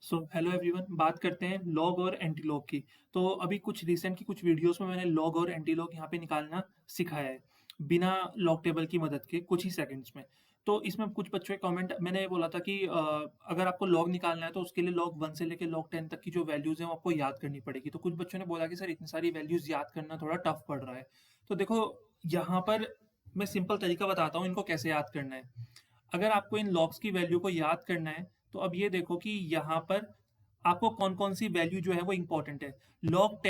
So hello everyone, बात करते हैं लॉग और एंटी लॉग की। तो अभी कुछ रिसेंट की कुछ वीडियोस में मैंने लॉग और एंटी लॉग यहाँ पे निकालना सिखाया है बिना लॉग टेबल की मदद के कुछ ही सेकंड्स में। तो इसमें कुछ बच्चों के कमेंट मैंने बोला था कि अगर आपको लॉग निकालना है तो उसके लिए लॉग 1 से लेकर लॉग 10 तक की जो वैल्यूज हैं वो आपको याद करनी पड़ेगी। तो कुछ बच्चों ने बोला कि सर इतनी सारी वैल्यूज याद करना थोड़ा टफ पड़ रहा है। तो देखो, यहाँ पर मैं सिंपल तरीका बताता हूँ इनको कैसे याद करना है। अगर आपको इन लॉग्स की वैल्यू को याद करना है तो अब ये देखो कि यहाँ पर आपको कौन कौन सी वैल्यू जो है वो इंपॉर्टेंट है। लॉग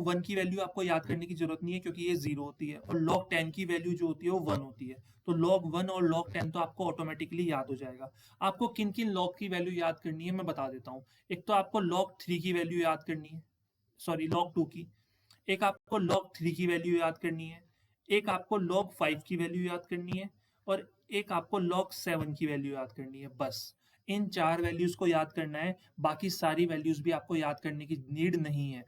1 की वैल्यू आपको याद करने की जरूरत नहीं है क्योंकि ये 0 होती है, और लॉग 10 की वैल्यू जो होती है वो 1 होती है। तो लॉग 1 और लॉग 10 तो आपको ऑटोमेटिकली याद हो जाएगा। आपको किन किन लॉग की वैल्यू याद करनी है मैं बता देता हूँ। एक तो आपको लॉग 3 की वैल्यू याद करनी है, सॉरी लॉग 2 की। एक आपको log 3 की वैल्यू याद करनी है, एक आपको log 5 की वैल्यू याद करनी है, और एक आपको log 7 की वैल्यू याद करनी है। बस इन चार वैल्यूज को याद करना है। बाकी सारी वैल्यूज भी आपको याद करने की नीड नहीं है।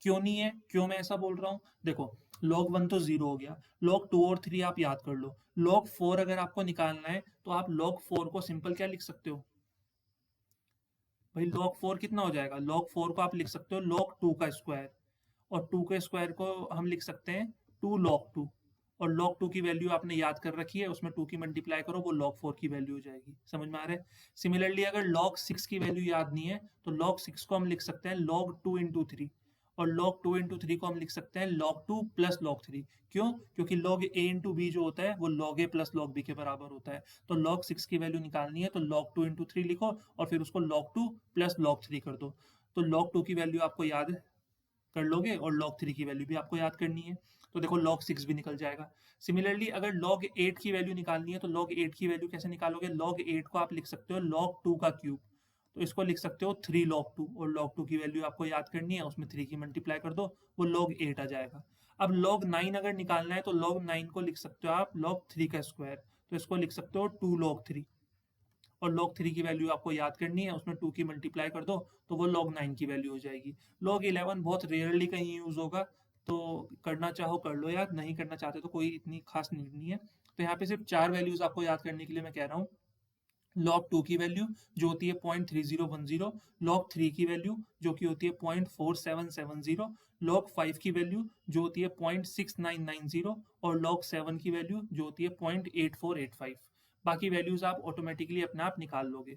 क्यों नहीं है, क्यों मैं ऐसा बोल रहा हूँ? देखो, log 1 तो 0 हो गया, log 2 और 3 आप याद कर लो। log 4 अगर आपको निकालना है तो आप log 4 को सिंपल क्या लिख सकते हो भाई? log 4 कितना हो जाएगा? log 4 को आप लिख सकते हो log 2 का स्क्वायर, और 2 के स्क्वायर को हम लिख सकते हैं 2 log 2। और log 2 की वैल्यू आपने याद कर रखी है, उसमें 2 की मल्टीप्लाई करो, वो log 4 की वैल्यू हो जाएगी। समझ में आ रहा है? सिमिलरली अगर log 6 की वैल्यू याद नहीं है तो log 6 को हम लिख सकते हैं log 2 इंटू 3, और log 2 इंटू 3 को हम लिख सकते हैं log 2 प्लस log 3। क्यों? क्योंकि log a इंटू बी जो होता है वो log a plus log b के बराबर होता है। तो log 6 की वैल्यू निकालनी है तो log 2 इंटू 3 लिखो, और फिर उसको log 2 प्लस log 3 कर दो। तो log 2 की वैल्यू आपको याद कर लोगे, और log 3 की वैल्यू भी आपको याद करनी है। तो देखो, log 6 भी निकल जाएगा। सिमिलरली अगर log 8 की वैल्यू निकालनी है तो log 8 की वैल्यू कैसे निकालोगे? log 8 को आप लिख सकते हो log 2 का क्यूब, तो इसको लिख सकते हो 3 log 2, और log 2 की वैल्यू आपको याद करनी है, उसमें 3 की मल्टीप्लाई कर दो, वो log 8 आ जाएगा। अब log 9 अगर निकालना है तो log 9 को लिख सकते हो आप log 3 का स्क्वायर, तो इसको लिख सकते हो 2 log 3। और log 3 की वैल्यू आपको याद करनी है, उसमें 2 की मल्टीप्लाई कर दो, तो वो log 9 की वैल्यू हो जाएगी। log 11 बहुत रेयरली कहीं यूज होगा, तो करना चाहो कर लो याद, नहीं करना चाहते तो कोई इतनी खास नीड नहीं है। तो यहाँ पे सिर्फ चार वैल्यूज आपको याद करने के लिए मैं कह रहा हूँ। log 2 की वैल्यू जो होती है 0.3010, log 3 की वैल्यू जो कि होती है 0.4770, log 5 की वैल्यू जो होती है 0.6990, और log 7 की वैल्यू जो होती है 0.8485। बाकी वैल्यूज आप ऑटोमेटिकली अपने आप निकाल लोगे।